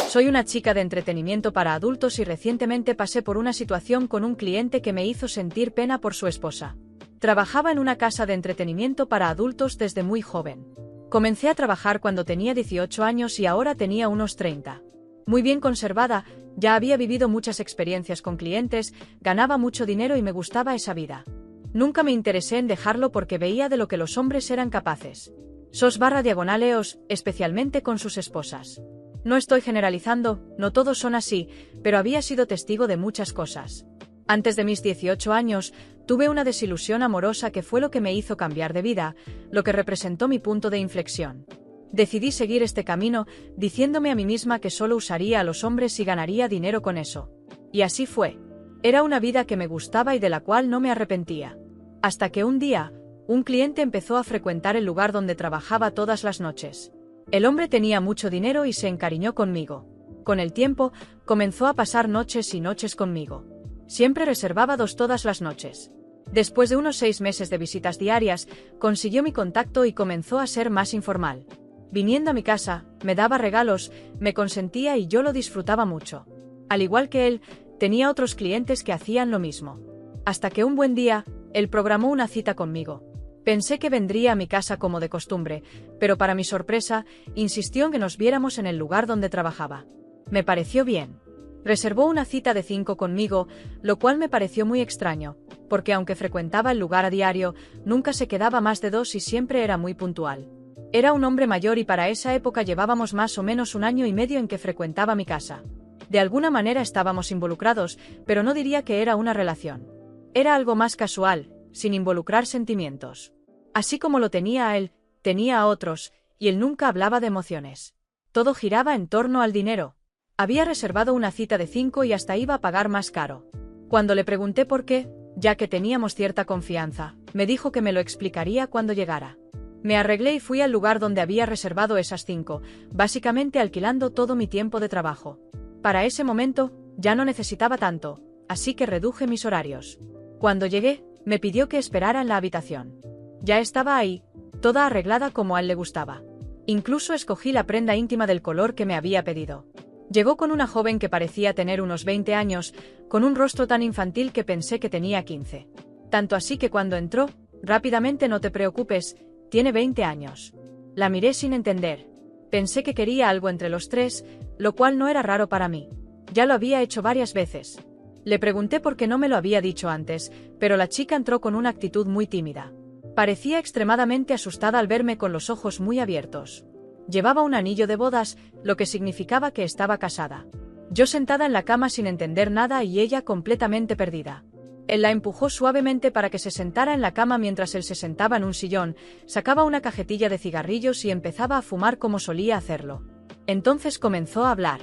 Soy una chica de entretenimiento para adultos y recientemente pasé por una situación con un cliente que me hizo sentir pena por su esposa. Trabajaba en una casa de entretenimiento para adultos desde muy joven. Comencé a trabajar cuando tenía 18 años y ahora tenía unos 30. Muy bien conservada, ya había vivido muchas experiencias con clientes, ganaba mucho dinero y me gustaba esa vida. Nunca me interesé en dejarlo porque veía de lo que los hombres eran capaces. /EOS, especialmente con sus esposas. No estoy generalizando, no todos son así, pero había sido testigo de muchas cosas. Antes de mis 18 años, tuve una desilusión amorosa que fue lo que me hizo cambiar de vida, lo que representó mi punto de inflexión. Decidí seguir este camino, diciéndome a mí misma que solo usaría a los hombres y ganaría dinero con eso. Y así fue. Era una vida que me gustaba y de la cual no me arrepentía. Hasta que un día, un cliente empezó a frecuentar el lugar donde trabajaba todas las noches. El hombre tenía mucho dinero y se encariñó conmigo. Con el tiempo, comenzó a pasar noches y noches conmigo. Siempre reservaba 2 todas las noches. Después de unos 6 meses de visitas diarias, consiguió mi contacto y comenzó a ser más informal. Viniendo a mi casa, me daba regalos, me consentía y yo lo disfrutaba mucho. Al igual que él, tenía otros clientes que hacían lo mismo. Hasta que un buen día, él programó una cita conmigo. Pensé que vendría a mi casa como de costumbre, pero para mi sorpresa, insistió en que nos viéramos en el lugar donde trabajaba. Me pareció bien. Reservó una cita de 5 conmigo, lo cual me pareció muy extraño, porque aunque frecuentaba el lugar a diario, nunca se quedaba más de 2 y siempre era muy puntual. Era un hombre mayor y para esa época llevábamos más o menos 1 año y medio en que frecuentaba mi casa. De alguna manera estábamos involucrados, pero no diría que era una relación. Era algo más casual, sin involucrar sentimientos. Así como lo tenía a él, tenía a otros, y él nunca hablaba de emociones. Todo giraba en torno al dinero. Había reservado una cita de 5 y hasta iba a pagar más caro. Cuando le pregunté por qué, ya que teníamos cierta confianza, me dijo que me lo explicaría cuando llegara. Me arreglé y fui al lugar donde había reservado esas 5, básicamente alquilando todo mi tiempo de trabajo. Para ese momento, ya no necesitaba tanto, así que reduje mis horarios. Cuando llegué, me pidió que esperara en la habitación. Ya estaba ahí, toda arreglada como a él le gustaba. Incluso escogí la prenda íntima del color que me había pedido. Llegó con una joven que parecía tener unos 20 años, con un rostro tan infantil que pensé que tenía 15. Tanto así que cuando entró, rápidamente no te preocupes, tiene 20 años. La miré sin entender. Pensé que quería algo entre los 3, lo cual no era raro para mí. Ya lo había hecho varias veces. Le pregunté por qué no me lo había dicho antes, pero la chica entró con una actitud muy tímida. Parecía extremadamente asustada al verme con los ojos muy abiertos. Llevaba un anillo de bodas, lo que significaba que estaba casada. Yo sentada en la cama sin entender nada y ella completamente perdida. Él la empujó suavemente para que se sentara en la cama mientras él se sentaba en un sillón, sacaba una cajetilla de cigarrillos y empezaba a fumar como solía hacerlo. Entonces comenzó a hablar.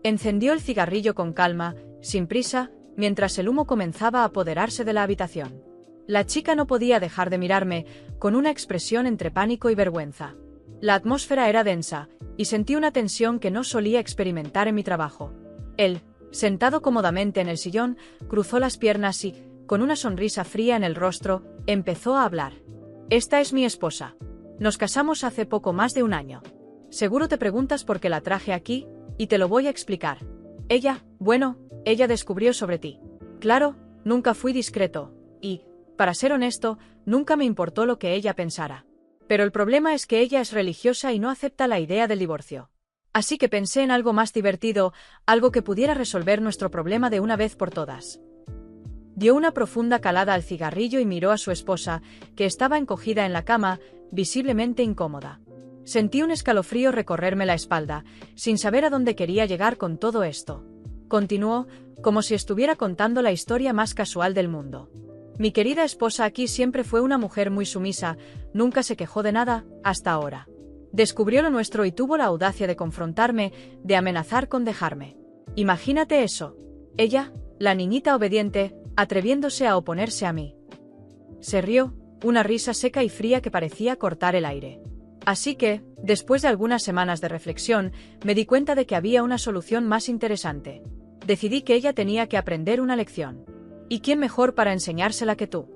Encendió el cigarrillo con calma, sin prisa, mientras el humo comenzaba a apoderarse de la habitación. La chica no podía dejar de mirarme, con una expresión entre pánico y vergüenza. La atmósfera era densa, y sentí una tensión que no solía experimentar en mi trabajo. Él, sentado cómodamente en el sillón, cruzó las piernas y, con una sonrisa fría en el rostro, empezó a hablar. Esta es mi esposa. Nos casamos hace poco más de 1 año. Seguro te preguntas por qué la traje aquí, y te lo voy a explicar. Ella descubrió sobre ti. Claro, nunca fui discreto, y, para ser honesto, nunca me importó lo que ella pensara. Pero el problema es que ella es religiosa y no acepta la idea del divorcio. Así que pensé en algo más divertido, algo que pudiera resolver nuestro problema de una vez por todas. Dio una profunda calada al cigarrillo y miró a su esposa, que estaba encogida en la cama, visiblemente incómoda. Sentí un escalofrío recorrerme la espalda, sin saber a dónde quería llegar con todo esto. Continuó, como si estuviera contando la historia más casual del mundo. Mi querida esposa aquí siempre fue una mujer muy sumisa, nunca se quejó de nada, hasta ahora. Descubrió lo nuestro y tuvo la audacia de confrontarme, de amenazar con dejarme. Imagínate eso. Ella, la niñita obediente, atreviéndose a oponerse a mí. Se rió, una risa seca y fría que parecía cortar el aire. Así que, después de algunas semanas de reflexión, me di cuenta de que había una solución más interesante. Decidí que ella tenía que aprender una lección. ¿Y quién mejor para enseñársela que tú?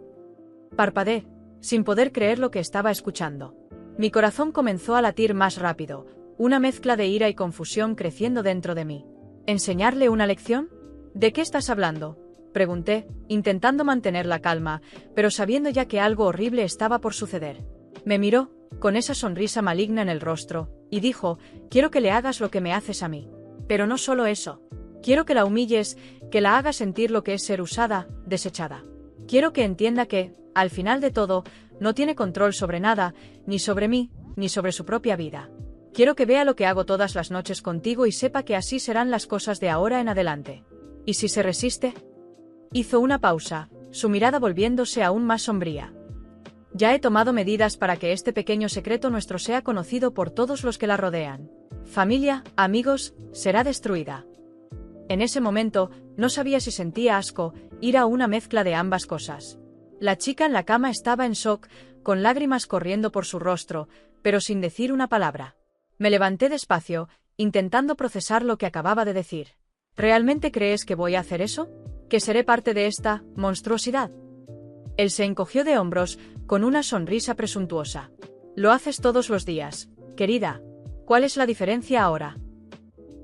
Parpadeé, sin poder creer lo que estaba escuchando. Mi corazón comenzó a latir más rápido, una mezcla de ira y confusión creciendo dentro de mí. ¿Enseñarle una lección? ¿De qué estás hablando?, pregunté, intentando mantener la calma, pero sabiendo ya que algo horrible estaba por suceder. Me miró, con esa sonrisa maligna en el rostro, y dijo: quiero que le hagas lo que me haces a mí. Pero no solo eso. Quiero que la humilles, que la hagas sentir lo que es ser usada, desechada. Quiero que entienda que, al final de todo, no tiene control sobre nada, ni sobre mí, ni sobre su propia vida. Quiero que vea lo que hago todas las noches contigo y sepa que así serán las cosas de ahora en adelante. ¿Y si se resiste? Hizo una pausa, su mirada volviéndose aún más sombría. Ya he tomado medidas para que este pequeño secreto nuestro sea conocido por todos los que la rodean. Familia, amigos, será destruida. En ese momento, no sabía si sentía asco, ira o una mezcla de ambas cosas. La chica en la cama estaba en shock, con lágrimas corriendo por su rostro, pero sin decir una palabra. Me levanté despacio, intentando procesar lo que acababa de decir. ¿Realmente crees que voy a hacer eso? ¿Que seré parte de esta monstruosidad? Él se encogió de hombros, con una sonrisa presuntuosa. Lo haces todos los días, querida. ¿Cuál es la diferencia ahora?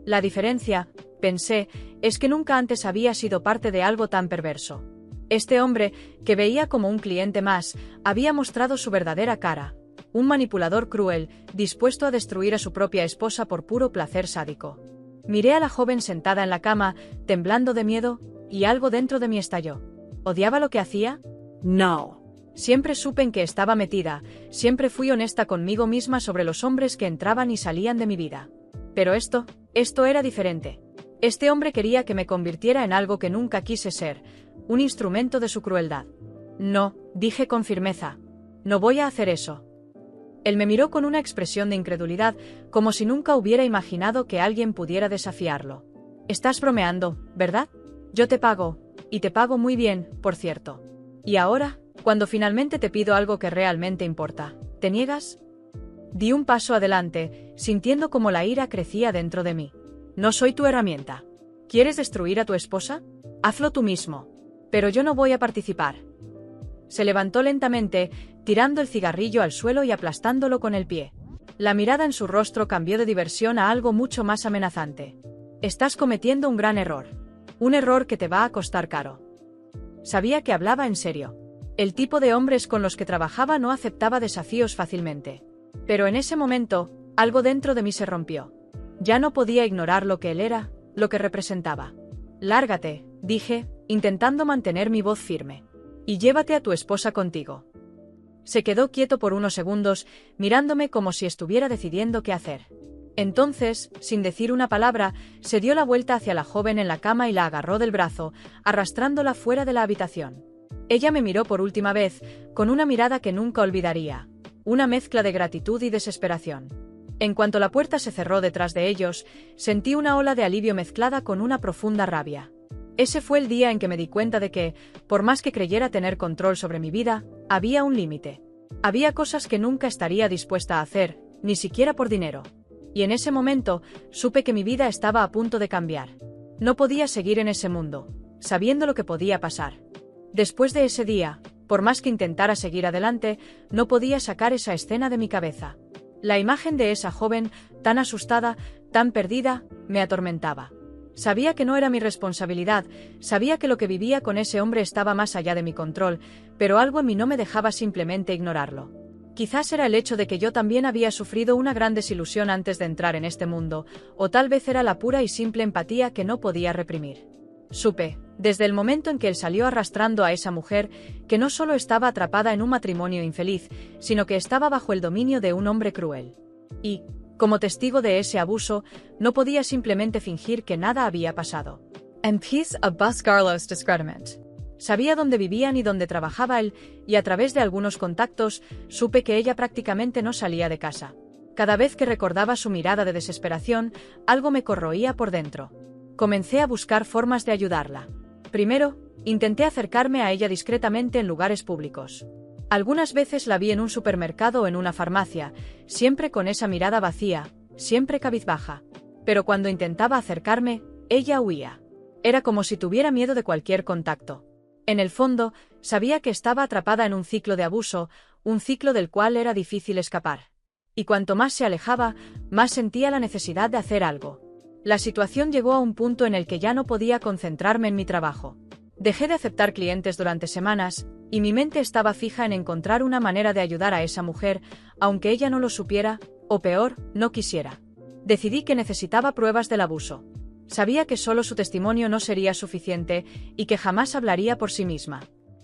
La diferencia, pensé, es que nunca antes había sido parte de algo tan perverso. Este hombre, que veía como un cliente más, había mostrado su verdadera cara. Un manipulador cruel, dispuesto a destruir a su propia esposa por puro placer sádico. Miré a la joven sentada en la cama, temblando de miedo, y algo dentro de mí estalló. ¿Odiaba lo que hacía? No. Siempre supe en qué estaba metida, siempre fui honesta conmigo misma sobre los hombres que entraban y salían de mi vida. Pero esto era diferente. Este hombre quería que me convirtiera en algo que nunca quise ser, un instrumento de su crueldad. No, dije con firmeza. No voy a hacer eso. Él me miró con una expresión de incredulidad, como si nunca hubiera imaginado que alguien pudiera desafiarlo. Estás bromeando, ¿verdad? Yo te pago, y te pago muy bien, por cierto. ¿Y ahora, cuando finalmente te pido algo que realmente importa, te niegas? Di un paso adelante, sintiendo como la ira crecía dentro de mí. No soy tu herramienta. ¿Quieres destruir a tu esposa? Hazlo tú mismo. Pero yo no voy a participar. Se levantó lentamente, tirando el cigarrillo al suelo y aplastándolo con el pie. La mirada en su rostro cambió de diversión a algo mucho más amenazante. Estás cometiendo un gran error. Un error que te va a costar caro. Sabía que hablaba en serio. El tipo de hombres con los que trabajaba no aceptaba desafíos fácilmente. Pero en ese momento, algo dentro de mí se rompió. Ya no podía ignorar lo que él era, lo que representaba. Lárgate, dije, intentando mantener mi voz firme. Y llévate a tu esposa contigo. Se quedó quieto por unos segundos, mirándome como si estuviera decidiendo qué hacer. Entonces, sin decir una palabra, se dio la vuelta hacia la joven en la cama y la agarró del brazo, arrastrándola fuera de la habitación. Ella me miró por última vez, con una mirada que nunca olvidaría, una mezcla de gratitud y desesperación. En cuanto la puerta se cerró detrás de ellos, sentí una ola de alivio mezclada con una profunda rabia. Ese fue el día en que me di cuenta de que, por más que creyera tener control sobre mi vida, había un límite. Había cosas que nunca estaría dispuesta a hacer, ni siquiera por dinero. Y en ese momento, supe que mi vida estaba a punto de cambiar. No podía seguir en ese mundo, sabiendo lo que podía pasar. Después de ese día, por más que intentara seguir adelante, no podía sacar esa escena de mi cabeza. La imagen de esa joven, tan asustada, tan perdida, me atormentaba. Sabía que no era mi responsabilidad, sabía que lo que vivía con ese hombre estaba más allá de mi control, pero algo en mí no me dejaba simplemente ignorarlo. Quizás era el hecho de que yo también había sufrido una gran desilusión antes de entrar en este mundo, o tal vez era la pura y simple empatía que no podía reprimir. Supe, desde el momento en que él salió arrastrando a esa mujer, que no solo estaba atrapada en un matrimonio infeliz, sino que estaba bajo el dominio de un hombre cruel. Y, como testigo de ese abuso, no podía simplemente fingir que nada había pasado. And piece of Carlos discernment. Sabía dónde vivían y dónde trabajaba él, y a través de algunos contactos, supe que ella prácticamente no salía de casa. Cada vez que recordaba su mirada de desesperación, algo me corroía por dentro. Comencé a buscar formas de ayudarla. Primero, intenté acercarme a ella discretamente en lugares públicos. Algunas veces la vi en un supermercado o en una farmacia, siempre con esa mirada vacía, siempre cabizbaja. Pero cuando intentaba acercarme, ella huía. Era como si tuviera miedo de cualquier contacto. En el fondo, sabía que estaba atrapada en un ciclo de abuso, un ciclo del cual era difícil escapar. y cuanto más se alejaba, más sentía la necesidad de hacer algo. La situación llegó a un punto en el que ya no podía concentrarme en mi trabajo. Dejé de aceptar clientes durante semanas, y mi mente estaba fija en encontrar una manera de ayudar a esa mujer, aunque ella no lo supiera, o peor, no quisiera. Decidí que necesitaba pruebas del abuso. Sabía que solo su testimonio no sería suficiente, y que jamás hablaría por sí misma.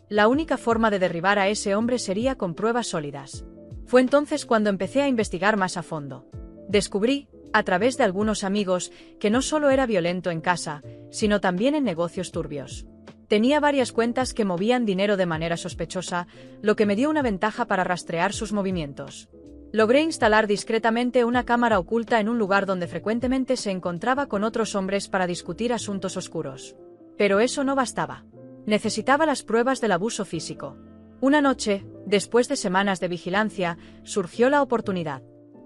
La única forma de derribar a ese hombre sería con pruebas sólidas. Fue entonces cuando empecé a investigar más a fondo. Descubrí, a través de algunos amigos, que no solo era violento en casa, sino también en negocios turbios. Tenía varias cuentas que movían dinero de manera sospechosa, lo que me dio una ventaja para rastrear sus movimientos. Logré instalar discretamente una cámara oculta en un lugar donde frecuentemente se encontraba con otros hombres para discutir asuntos oscuros. Pero eso no bastaba. Necesitaba las pruebas del abuso físico. Una noche, después de semanas de vigilancia, surgió la oportunidad.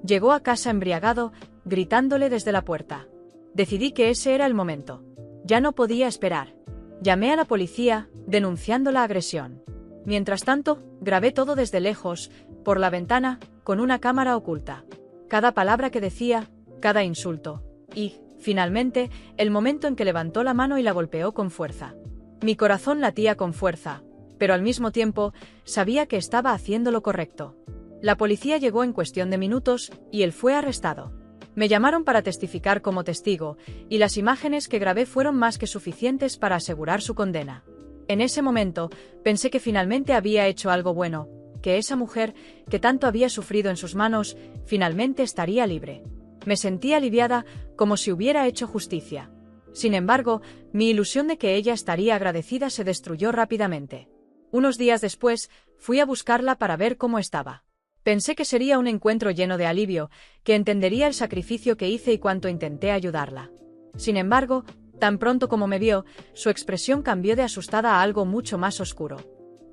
Llegó a casa embriagado, gritándole desde la puerta. Decidí que ese era el momento. Ya no podía esperar. Llamé a la policía, denunciando la agresión. Mientras tanto, grabé todo desde lejos, por la ventana, con una cámara oculta. Cada palabra que decía, cada insulto. Y, finalmente, el momento en que levantó la mano y la golpeó con fuerza. Mi corazón latía con fuerza, pero al mismo tiempo, sabía que estaba haciendo lo correcto. La policía llegó en cuestión de minutos, y él fue arrestado. Me llamaron para testificar como testigo, y las imágenes que grabé fueron más que suficientes para asegurar su condena. En ese momento, pensé que finalmente había hecho algo bueno, que esa mujer, que tanto había sufrido en sus manos, finalmente estaría libre. Me sentí aliviada, como si hubiera hecho justicia. Sin embargo, mi ilusión de que ella estaría agradecida se destruyó rápidamente. Unos días después, fui a buscarla para ver cómo estaba. Pensé que sería un encuentro lleno de alivio, que entendería el sacrificio que hice y cuánto intenté ayudarla. Sin embargo, tan pronto como me vio, su expresión cambió de asustada a algo mucho más oscuro.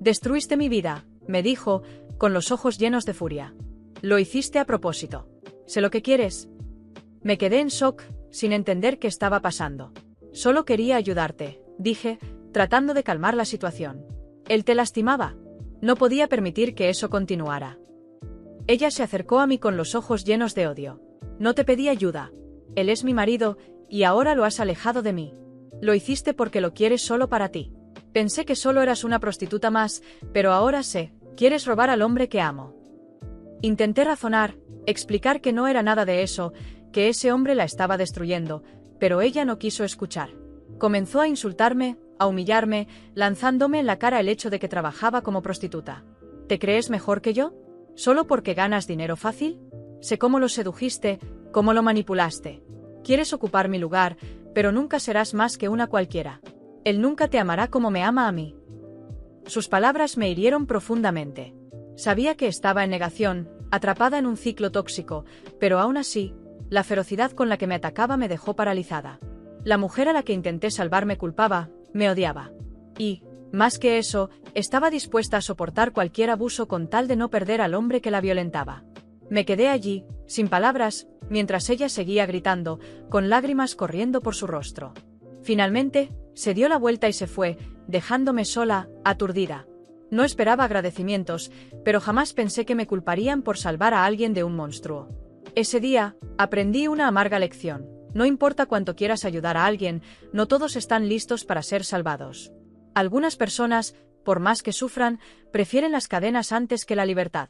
«Destruiste mi vida», me dijo, con los ojos llenos de furia. «Lo hiciste a propósito. Sé lo que quieres». Me quedé en shock, sin entender qué estaba pasando. «Solo quería ayudarte», dije, tratando de calmar la situación. «Él te lastimaba. No podía permitir que eso continuara». Ella se acercó a mí con los ojos llenos de odio. «No te pedí ayuda. Él es mi marido, y ahora lo has alejado de mí. Lo hiciste porque lo quieres solo para ti. Pensé que solo eras una prostituta más, pero ahora sé, quieres robar al hombre que amo». Intenté razonar, explicar que no era nada de eso, que ese hombre la estaba destruyendo, pero ella no quiso escuchar. Comenzó a insultarme, a humillarme, lanzándome en la cara el hecho de que trabajaba como prostituta. «¿Te crees mejor que yo? ¿Solo porque ganas dinero fácil? Sé cómo lo sedujiste, cómo lo manipulaste. Quieres ocupar mi lugar, pero nunca serás más que una cualquiera. Él nunca te amará como me ama a mí». Sus palabras me hirieron profundamente. Sabía que estaba en negación, atrapada en un ciclo tóxico, pero aún así, la ferocidad con la que me atacaba me dejó paralizada. La mujer a la que intenté salvar me culpaba, me odiaba. Y, más que eso, estaba dispuesta a soportar cualquier abuso con tal de no perder al hombre que la violentaba. Me quedé allí, sin palabras, mientras ella seguía gritando, con lágrimas corriendo por su rostro. Finalmente, se dio la vuelta y se fue, dejándome sola, aturdida. No esperaba agradecimientos, pero jamás pensé que me culparían por salvar a alguien de un monstruo. Ese día, aprendí una amarga lección. No importa cuánto quieras ayudar a alguien, no todos están listos para ser salvados. Algunas personas, por más que sufran, prefieren las cadenas antes que la libertad.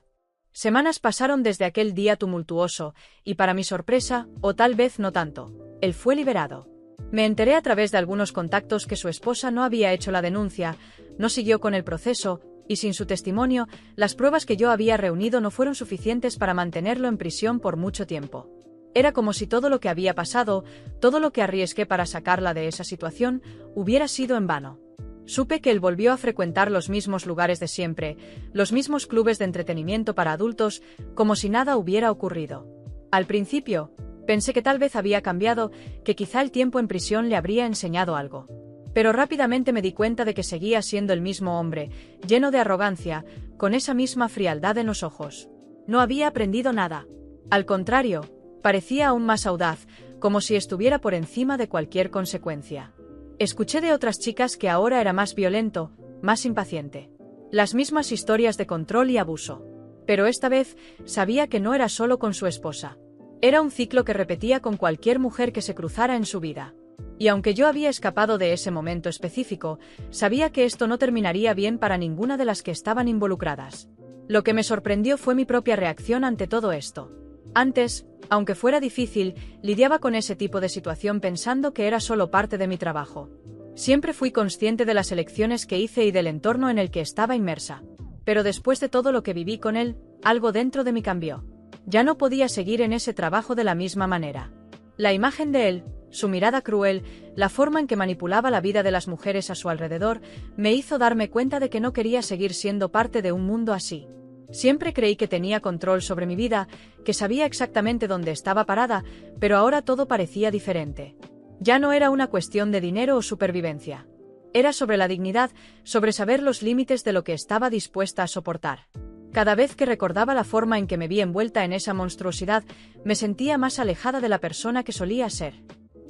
Semanas pasaron desde aquel día tumultuoso, y para mi sorpresa, o tal vez no tanto, él fue liberado. Me enteré a través de algunos contactos que su esposa no había hecho la denuncia, no siguió con el proceso, y sin su testimonio, las pruebas que yo había reunido no fueron suficientes para mantenerlo en prisión por mucho tiempo. Era como si todo lo que había pasado, todo lo que arriesgué para sacarla de esa situación, hubiera sido en vano. Supe que él volvió a frecuentar los mismos lugares de siempre, los mismos clubes de entretenimiento para adultos, como si nada hubiera ocurrido. Al principio, pensé que tal vez había cambiado, que quizá el tiempo en prisión le habría enseñado algo. Pero rápidamente me di cuenta de que seguía siendo el mismo hombre, lleno de arrogancia, con esa misma frialdad en los ojos. No había aprendido nada. Al contrario, parecía aún más audaz, como si estuviera por encima de cualquier consecuencia. Escuché de otras chicas que ahora era más violento, más impaciente. Las mismas historias de control y abuso. Pero esta vez sabía que no era solo con su esposa. Era un ciclo que repetía con cualquier mujer que se cruzara en su vida. Y aunque yo había escapado de ese momento específico, sabía que esto no terminaría bien para ninguna de las que estaban involucradas. Lo que me sorprendió fue mi propia reacción ante todo esto. Antes, aunque fuera difícil, lidiaba con ese tipo de situación pensando que era solo parte de mi trabajo. Siempre fui consciente de las elecciones que hice y del entorno en el que estaba inmersa. Pero después de todo lo que viví con él, algo dentro de mí cambió. Ya no podía seguir en ese trabajo de la misma manera. La imagen de él, su mirada cruel, la forma en que manipulaba la vida de las mujeres a su alrededor, me hizo darme cuenta de que no quería seguir siendo parte de un mundo así. Siempre creí que tenía control sobre mi vida, que sabía exactamente dónde estaba parada, pero ahora todo parecía diferente. Ya no era una cuestión de dinero o supervivencia. Era sobre la dignidad, sobre saber los límites de lo que estaba dispuesta a soportar. Cada vez que recordaba la forma en que me vi envuelta en esa monstruosidad, me sentía más alejada de la persona que solía ser.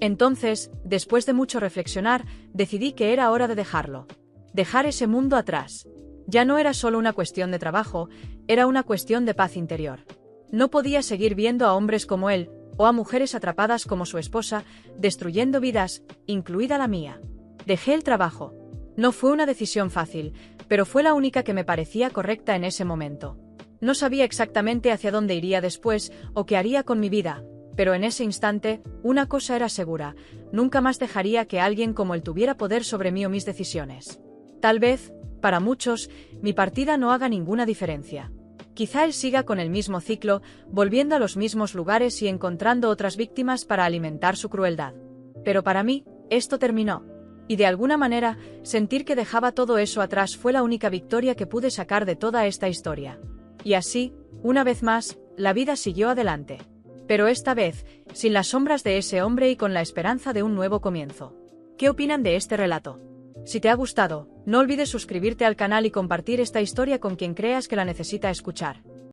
Entonces, después de mucho reflexionar, decidí que era hora de dejarlo. Dejar ese mundo atrás. Ya no era solo una cuestión de trabajo, era una cuestión de paz interior. No podía seguir viendo a hombres como él, o a mujeres atrapadas como su esposa, destruyendo vidas, incluida la mía. Dejé el trabajo. No fue una decisión fácil, pero fue la única que me parecía correcta en ese momento. No sabía exactamente hacia dónde iría después o qué haría con mi vida, pero en ese instante, una cosa era segura: nunca más dejaría que alguien como él tuviera poder sobre mí o mis decisiones. Tal vez, para muchos, mi partida no haga ninguna diferencia. Quizá él siga con el mismo ciclo, volviendo a los mismos lugares y encontrando otras víctimas para alimentar su crueldad. Pero para mí, esto terminó. Y de alguna manera, sentir que dejaba todo eso atrás fue la única victoria que pude sacar de toda esta historia. Y así, una vez más, la vida siguió adelante. Pero esta vez, sin las sombras de ese hombre y con la esperanza de un nuevo comienzo. ¿Qué opinan de este relato? Si te ha gustado, no olvides suscribirte al canal y compartir esta historia con quien creas que la necesita escuchar.